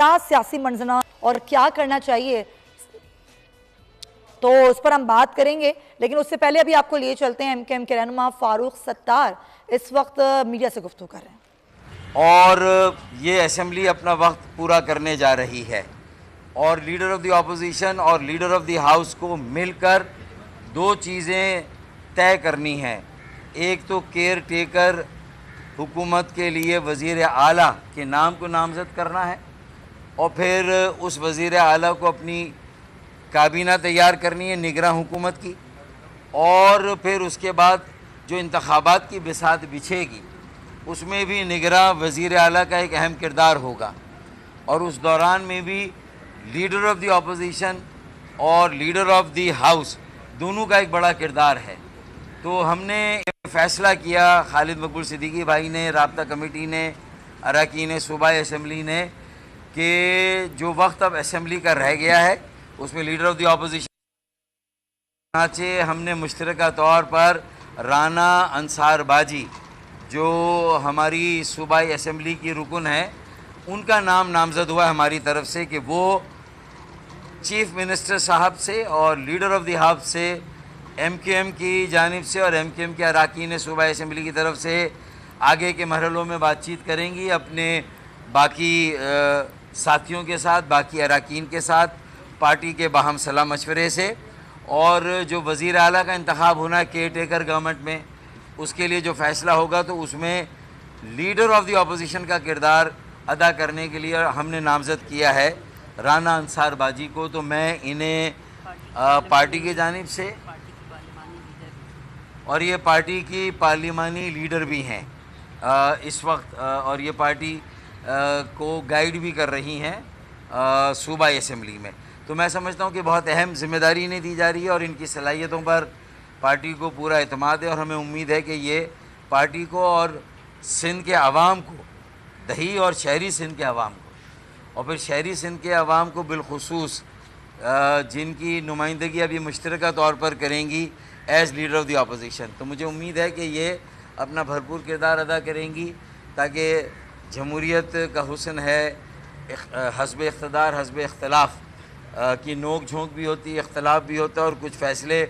کیا سیاسی منظر اور کیا کرنا چاہیے تو اس پر ہم بات کریں گے، لیکن اس سے پہلے ابھی آپ کو لیے چلتے ہیں MKM کے رہنما فاروق ستار اس وقت میڈیا سے گفتگو کر رہے ہیں۔ اور یہ اسمبلی اپنا وقت پورا کرنے جا رہی ہے اور لیڈر آف دی اپوزیشن اور لیڈر آف دی ہاؤس کو مل کر دو چیزیں طے کرنی ہیں۔ ایک تو کیئر ٹیکر حکومت کے لیے وزیر اعلیٰ کے نام کو نامزد کرنا ہے اور پھر اس وزیر اعلیٰ کو اپنی کابینہ تیار کرنی ہے نگراں حکومت کی، اور پھر اس کے بعد جو انتخابات کی بساط بچھے گی اس میں بھی نگراں وزیر اعلیٰ کا ایک اہم کردار ہوگا، اور اس دوران میں بھی لیڈر آف دی اپوزیشن اور لیڈر آف دی ہاؤس دونوں کا ایک بڑا کردار ہے۔ تو ہم نے فیصلہ کیا، خالد مقبول صدیقی بھائی نے، رابطہ کمیٹی نے، اراکین صوبائی اسمبلی نے، کہ جو وقت اب اسمبلی کا رہ گیا ہے اس میں لیڈر آف دی اپوزیشن چنانچہ ہم نے مشترکہ طور پر رانا انصار باجی جو ہماری صوبائی اسمبلی کی رکن ہے ان کا نام نامزد ہوا ہماری طرف سے کہ وہ چیف منسٹر صاحب سے اور لیڈر آف دی ہاؤس سے MKM کی جانب سے اور MKM کے اراکین صوبائی اسمبلی کی طرف سے آگے کے مرحلوں میں بات چیت کریں گی اپنے باقی ساتھیوں کے ساتھ، باقی اراکین کے ساتھ، پارٹی کے باہم صلاح مشورے سے، اور جو وزیر اعلیٰ کا انتخاب ہونا ہے کیئر ٹیکر گورنمنٹ میں اس کے لیے جو فیصلہ ہوگا تو اس میں لیڈر آف دی اپوزیشن کا کردار ادا کرنے کے لیے ہم نے نامزد کیا ہے رانا انصار باجی کو۔ تو میں انہیں پارٹی کی جانب سے، اور یہ پارٹی کی پارلیمانی لیڈر بھی ہیں اس وقت، اور یہ پارٹی کو گائیڈ بھی کر رہی ہیں صوبائی اسمبلی میں، تو میں سمجھتا ہوں کہ بہت اہم ذمہ داری انہیں دی جا رہی ہے اور ان کی صلاحیتوں پر پارٹی کو پورا اعتماد ہے، اور ہمیں امید ہے کہ یہ پارٹی کو اور سندھ کے عوام کو، دہی اور شہری سندھ کے عوام کو، اور پھر شہری سندھ کے عوام کو بالخصوص جن کی نمائندگی ابھی مشترکہ طور پر کریں گی as leader of the opposition, تو مجھے امید ہے کہ یہ اپنا بھرپور کردار ادا کریں گی تاکہ جمہوریت کا حسن ہے حسب اقتدار حسب اختلاف کی نوک جھونک بھی ہوتی ہے، اختلاف بھی ہوتا ہے، اور کچھ فیصلے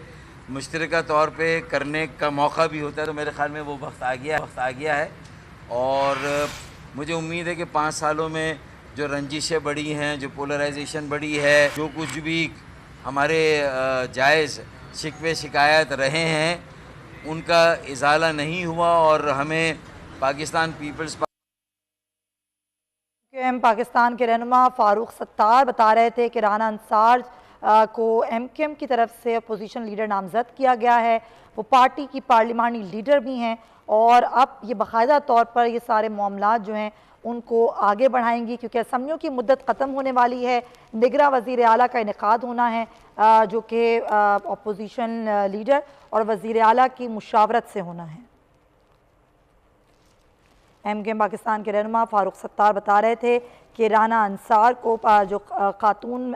مشترکہ طور پہ کرنے کا موقع بھی ہوتا ہے، تو میرے خیال میں وہ وقت آ گیا ہے، اور مجھے امید ہے کہ 5 سالوں میں جو رنجشیں بڑھی ہیں، جو پولرائزیشن بڑھی ہے، جو کچھ بھی ہمارے جائز شکوے شکایت رہے ہیں ان کا ازالہ نہیں ہوا، اور ہمیں پاکستان پیپلز پاکستان کے رہنما فاروق ستار بتا رہے تھے کہ رانا انصار کو MKM کی طرف سے اپوزیشن لیڈر نامزد کیا گیا ہے، وہ پارٹی کی پارلیمانی لیڈر بھی ہیں، اور اب یہ باقاعدہ طور پر یہ سارے معاملات جو ہیں ان کو آگے بڑھائیں گی کیونکہ اسمبلیوں کی مدت ختم ہونے والی ہے، نگراں وزیر اعلیٰ کا انعقاد ہونا ہے جو کہ اپوزیشن لیڈر اور وزیر اعلیٰ کی مشاورت سے ہونا ہے۔ MKM پاکستان کے رہنما فاروق ستار بتا رہے تھے کہ رانا انصار کو جو خاتون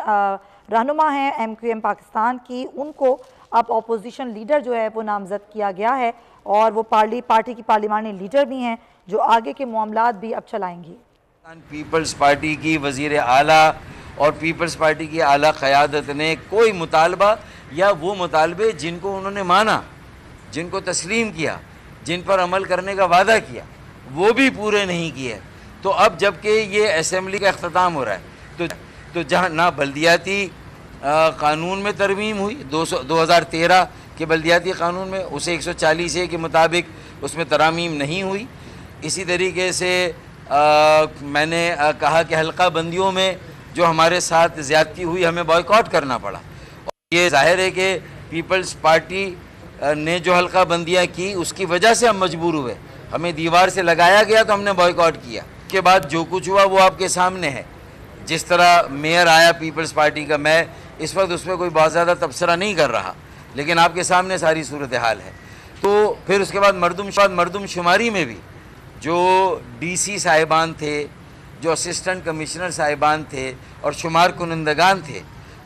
رہنما ہیں MKM پاکستان کی، ان کو اب اپوزیشن لیڈر جو ہے وہ نامزد کیا گیا ہے، اور وہ پارٹی کی پارلیمانی لیڈر بھی ہیں جو آگے کے معاملات بھی اب چلائیں گی۔ پیپلز پارٹی کی وزیر اعلیٰ اور پیپلز پارٹی کی اعلیٰ قیادت نے کوئی مطالبہ یا وہ مطالبے جن کو انہوں نے مانا، جن کو تسلیم کیا، جن پر عمل کرنے کا وعدہ کیا، وہ بھی پورے نہیں کیے، تو اب جب کہ یہ اسمبلی کا اختتام ہو رہا ہے تو جہاں نہ بلدیاتی قانون میں ترمیم ہوئی 2013 کے بلدیاتی قانون میں، اسے 140A کے مطابق اس میں ترامیم نہیں ہوئی، اسی طریقے سے میں نے کہا کہ حلقہ بندیوں میں جو ہمارے ساتھ زیادتی ہوئی ہمیں بائیکاٹ کرنا پڑا، اور یہ ظاہر ہے کہ پیپلز پارٹی نے جو حلقہ بندیاں کی اس کی وجہ سے ہم مجبور ہوئے، ہمیں دیوار سے لگایا گیا تو ہم نے بائیکاٹ کیا، اس کے بعد جو کچھ ہوا وہ آپ کے سامنے ہے، جس طرح میئر آیا پیپلز پارٹی کا، میں اس وقت اس پہ کوئی بہت زیادہ تبصرہ نہیں کر رہا لیکن آپ کے سامنے ساری صورتحال ہے۔ تو پھر اس کے بعد مردم شماری میں بھی جو DC صاحبان تھے، جو اسسٹنٹ کمشنر صاحبان تھے اور شمار کنندگان تھے،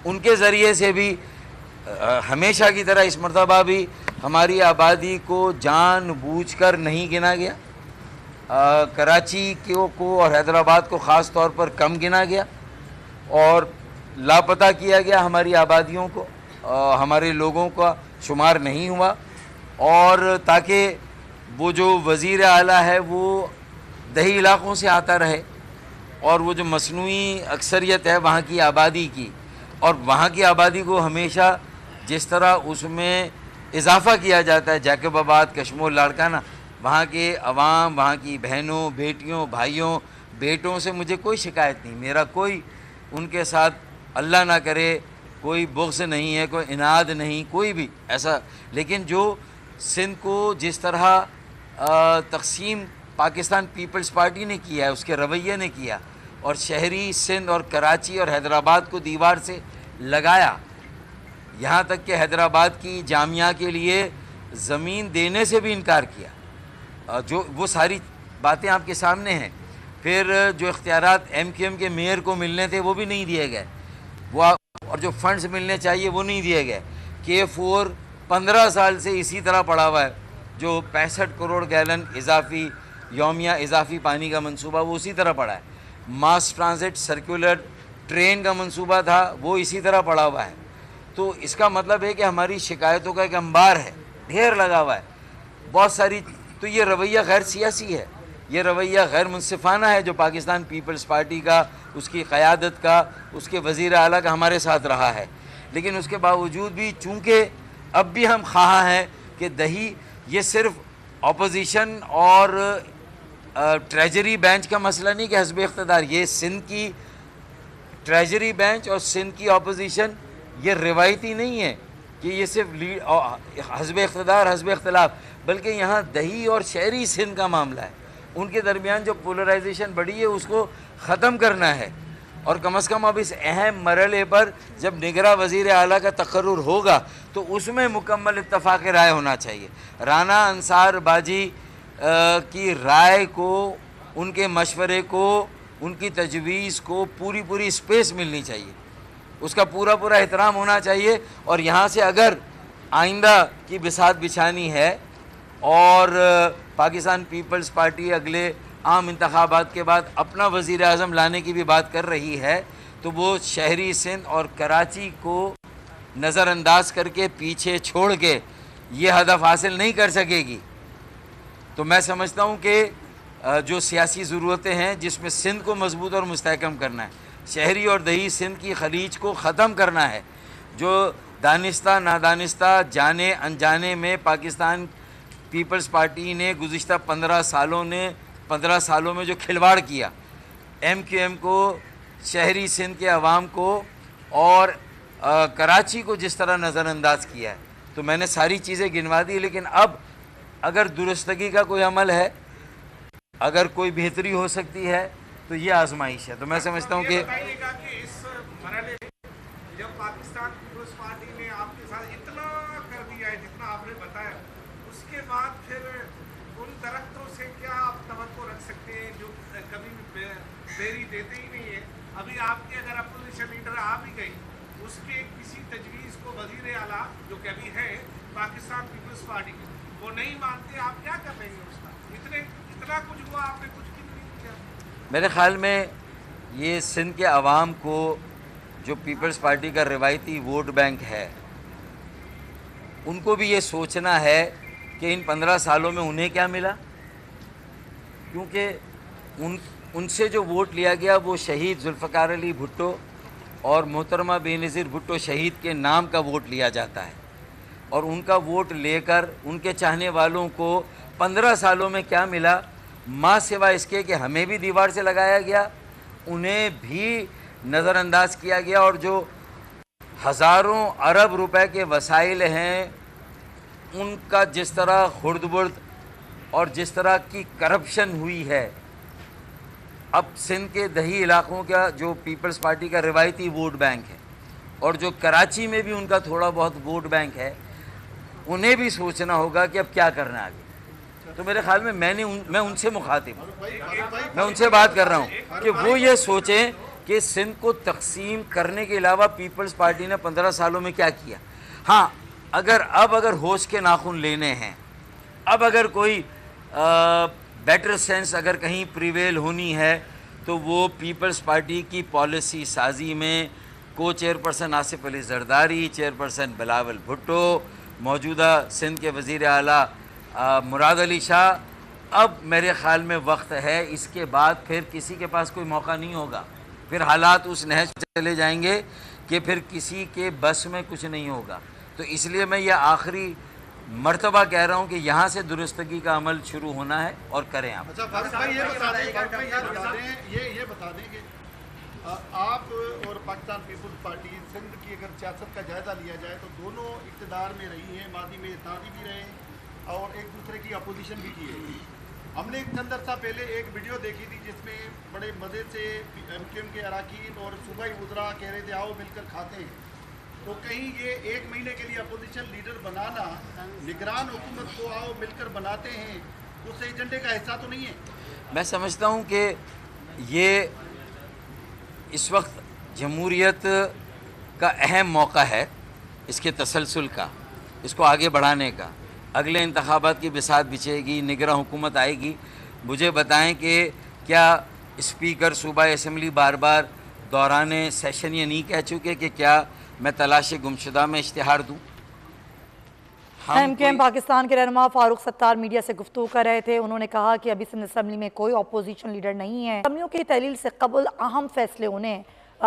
ان کے ذریعے سے بھی ہمیشہ کی طرح اس مرتبہ بھی ہماری آبادی کو جان بوجھ کر نہیں گنا گیا، کراچی کو اور حیدرآباد کو خاص طور پر کم گنا گیا، اور لاپتہ کیا گیا ہماری آبادیوں کو، ہمارے لوگوں کا شمار نہیں ہوا، اور تاکہ وہ جو وزیر اعلیٰ ہے وہ دیہی علاقوں سے آتا رہے، اور وہ جو مصنوعی اکثریت ہے وہاں کی آبادی کی، اور وہاں کی آبادی کو ہمیشہ جس طرح اس میں اضافہ کیا جاتا ہے، جیکب آباد، کشمور، لاڑکانہ، وہاں کے عوام، وہاں کی بہنوں، بیٹیوں، بھائیوں، بیٹوں سے مجھے کوئی شکایت نہیں، میرا کوئی ان کے ساتھ اللہ نہ کرے کوئی بغض نہیں ہے، کوئی عناد نہیں، کوئی بھی ایسا. لیکن جو سندھ کو جس طرح تقسیم پاکستان پیپلز پارٹی نے کیا ہے، اس کے رویے نے کیا، اور شہری سندھ اور کراچی اور حیدرآباد کو دیوار سے لگایا، یہاں تک کہ حیدرآباد کی جامعہ کے لیے زمین دینے سے بھی انکار کیا، جو وہ ساری باتیں آپ کے سامنے ہیں. پھر جو اختیارات ایم کیو ایم کے میئر کو ملنے تھے وہ بھی نہیں دیے گئے، وہ اور جو فنڈز ملنے چاہیے وہ نہیں دیے گئے. K4 15 سال سے اسی طرح پڑا ہوا ہے، جو 65 کروڑ گیلن اضافی یومیہ اضافی پانی کا منصوبہ وہ اسی طرح پڑا ہے. ماس ٹرانزٹ سرکولر ٹرین کا منصوبہ تھا وہ اسی طرح پڑا ہوا ہے. تو اس کا مطلب ہے کہ ہماری شکایتوں کا ایک انبار ہے، ڈھیر لگا ہوا ہے بہت ساری. تو یہ رویہ غیر سیاسی ہے، یہ رویہ غیر منصفانہ ہے جو پاکستان پیپلز پارٹی کا، اس کی قیادت کا، اس کے وزیر اعلیٰ کا ہمارے ساتھ رہا ہے. لیکن اس کے باوجود بھی چونکہ اب بھی ہم خواہاں ہیں کہ دہی یہ صرف اپوزیشن اور ٹریجری بینچ کا مسئلہ نہیں کہ حزب اقتدار، یہ سندھ کی ٹریجری بینچ اور سندھ کی اپوزیشن یہ روایتی نہیں ہے کہ یہ صرف حزب اقتدار حزب اختلاف، بلکہ یہاں دہی اور شہری سندھ کا معاملہ ہے. ان کے درمیان جو پولرائزیشن بڑھی ہے اس کو ختم کرنا ہے، اور کم از کم اب اس اہم مرحلے پر جب نگراں وزیر اعلیٰ کا تقرر ہوگا تو اس میں مکمل اتفاق رائے ہونا چاہیے. رانا انصار باجی کی رائے کو، ان کے مشورے کو، ان کی تجویز کو پوری اسپیس ملنی چاہیے، اس کا پورا احترام ہونا چاہیے. اور یہاں سے اگر آئندہ کی بساط بچھانی ہے اور پاکستان پیپلز پارٹی اگلے عام انتخابات کے بعد اپنا وزیر اعظم لانے کی بھی بات کر رہی ہے تو وہ شہری سندھ اور کراچی کو نظر انداز کر کے پیچھے چھوڑ کے یہ ہدف حاصل نہیں کر سکے گی. تو میں سمجھتا ہوں کہ جو سیاسی ضرورتیں ہیں جس میں سندھ کو مضبوط اور مستحکم کرنا ہے، شہری اور دیہی سندھ کی خلیج کو ختم کرنا ہے، جو دانستہ نادانستہ جانے انجانے میں پاکستان پیپلز پارٹی نے گزشتہ 15 سالوں میں جو کھلواڑ کیا ایم کیو ایم کو، شہری سندھ کے عوام کو اور کراچی کو جس طرح نظر انداز کیا ہے، تو میں نے ساری چیزیں گنوا دی. لیکن اب اگر درستگی کا کوئی عمل ہے، اگر کوئی بہتری ہو سکتی ہے تو یہ آزمائش ہے. تو میں سمجھتا ہوں کہ اس مرحلے جب پاکستان پیپلز پارٹی نے آپ کے ساتھ اتنا کر دیا ہے جتنا آپ نے بتایا، اس کے بعد پھر ان درختوں سے کیا آپ توقع رکھ سکتے ہیں جو کبھی بھی بیری دیتے ہی نہیں ہیں؟ ابھی آپ کی اگر اپوزیشن لیڈر آ بھی گئی، اس کے کسی تجویز کو وزیر اعلیٰ جو کہ ابھی ہے پاکستان پیپلز پارٹی کے، وہ نہیں مانتے، آپ کیا کر رہے ہیں اس کا؟ اتنا کچھ ہوا، آپ نے کچھ نہیں کیا. میرے خیال میں یہ سندھ کے عوام کو جو پیپلز پارٹی کا روایتی ووٹ بینک ہے، ان کو بھی یہ سوچنا ہے کہ ان 15 سالوں میں انہیں کیا ملا، کیونکہ ان سے جو ووٹ لیا گیا وہ شہید ذوالفقار علی بھٹو اور محترمہ بے نظیر بھٹو شہید کے نام کا ووٹ لیا جاتا ہے. اور ان کا ووٹ لے کر ان کے چاہنے والوں کو 15 سالوں میں کیا ملا، ماں سوا اس کے کہ ہمیں بھی دیوار سے لگایا گیا، انہیں بھی نظر انداز کیا گیا، اور جو ہزاروں ارب روپے کے وسائل ہیں ان کا جس طرح خرد برد اور جس طرح کی کرپشن ہوئی ہے. اب سندھ کے دیہی علاقوں کا جو پیپلز پارٹی کا روایتی ووٹ بینک ہے اور جو کراچی میں بھی ان کا تھوڑا بہت ووٹ بینک ہے، انہیں بھی سوچنا ہوگا کہ اب کیا کرنا ہے آگے. تو میرے خیال میں میں ان سے مخاطب ہوں، میں ان سے بات کر رہا ہوں کہ وہ یہ سوچیں کہ سندھ کو تقسیم کرنے کے علاوہ پیپلز پارٹی نے 15 سالوں میں کیا کیا. ہاں، اگر ہوش کے ناخن لینے ہیں، اب اگر کوئی بیٹر سینس اگر کہیں پریویل ہونی ہے تو وہ پیپلز پارٹی کی پالیسی سازی میں کو چیئرپرسن آصف علی زرداری، چیئرپرسن بلاول بھٹو، موجودہ سندھ کے وزیر اعلیٰ مراد علی شاہ، اب میرے خیال میں وقت ہے، اس کے بعد پھر کسی کے پاس کوئی موقع نہیں ہوگا، پھر حالات اس نہج پہ چلے جائیں گے کہ پھر کسی کے بس میں کچھ نہیں ہوگا. تو اس لیے میں یہ آخری مرتبہ کہہ رہا ہوں کہ یہاں سے درستگی کا عمل شروع ہونا ہے اور کریں آپ. اچھا فاروق بھائی یہ بتا دیں کہ آپ اور پاکستان پیپلز پارٹی سندھ کی اگر سیاست کا جائزہ لیا جائے تو دونوں اقتدار میں رہی ہیں، ماضی میں اتحادی بھی رہے اور ایک دوسرے کی اپوزیشن بھی کی ہے. ہم نے چند عرصہ پہلے ایک ویڈیو دیکھی تھی جس میں بڑے مزے سے ایم کیو ایم کے اراکین اور صوبائی وزراء کہہ رہے تھے آؤ مل کر کھاتے ہیں. تو کہیں یہ ایک مہینے کے لیے اپوزیشن لیڈر بنانا، نگران حکومت کو آؤ مل کر بناتے ہیں، اس ایجنڈے کا حصہ تو نہیں ہے؟ میں سمجھتا ہوں کہ یہ اس وقت جمہوریت کا اہم موقع ہے، اس کے تسلسل کا، اس کو آگے بڑھانے کا. اگلے انتخابات کی بساط بچھے گی، نگراں حکومت آئے گی. مجھے بتائیں کہ کیا اسپیکر صوبائی اسمبلی بار بار دوران سیشن یہ نہیں کہہ چکے کہ کیا میں تلاش گمشدہ میں اشتہار دوں؟ ایم کیو ایم پاکستان کے رہنما فاروق ستار میڈیا سے گفتگو کر رہے تھے. انہوں نے کہا کہ ابھی سندھ اسمبلی میں کوئی اپوزیشن لیڈر نہیں ہے. اسمبلیوں کی تحلیل سے قبل اہم فیصلے ہونے ہیں.